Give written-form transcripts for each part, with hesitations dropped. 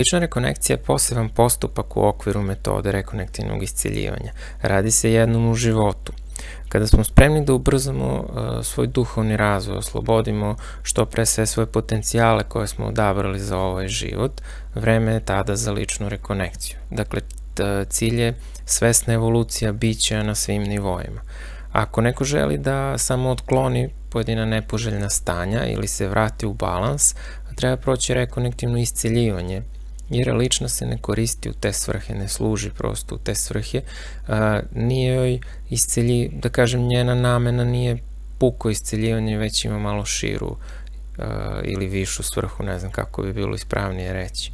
Lična rekonekcija je poseban postupak u okviru metode rekonektivnog isceljivanja. Radi se jednom u životu. Kada smo spremni da ubrzamo svoj duhovni razvoj, oslobodimo što pre sve svoje potencijale koje smo odabrali za ovaj život, vreme je tada za ličnu rekonekciju. Dakle, cilj je svesna evolucija bića na svim nivoima. Ako neko želi da samo otkloni pojedina nepoželjna stanja ili se vrati u balans, treba proći rekonektivno isceljivanje, jer lična se ne koristi u te svrhe, ne služi prosto u te svrhe, nije joj da kažem, njena namena nije puko isceljivanje, već ima malo širu ili višu svrhu, ne znam kako bi bilo ispravnije reći.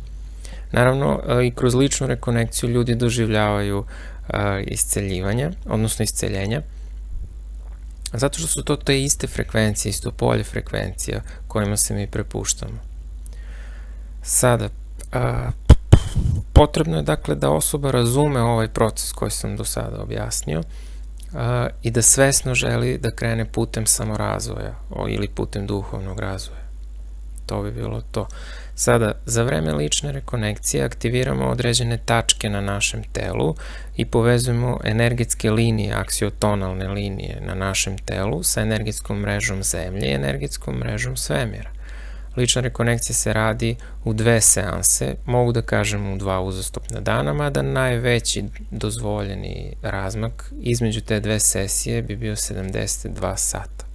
Naravno, i kroz ličnu rekonekciju ljudi doživljavaju isceljivanja, odnosno isceljenja, zato što su to te iste frekvencije, isto polje frekvencija kojima se mi prepuštamo. Sada, potrebno je dakle da osoba razume ovaj proces koji sam do sada objasnio i da svesno želi da krene putem samorazvoja ili putem duhovnog razvoja. To bi bilo to. Sada, za vreme lične rekonekcije aktiviramo određene tačke na našem telu i povezujemo energetske linije, aksiotonalne linije na našem telu sa energetskom mrežom Zemlje i energetskom mrežom svemira. Lična rekonekcija se radi u 2 seanse, mogu da kažem u 2 uzastopna dana, mada najveći dozvoljeni razmak između te 2 sesije bi bio 72 sata.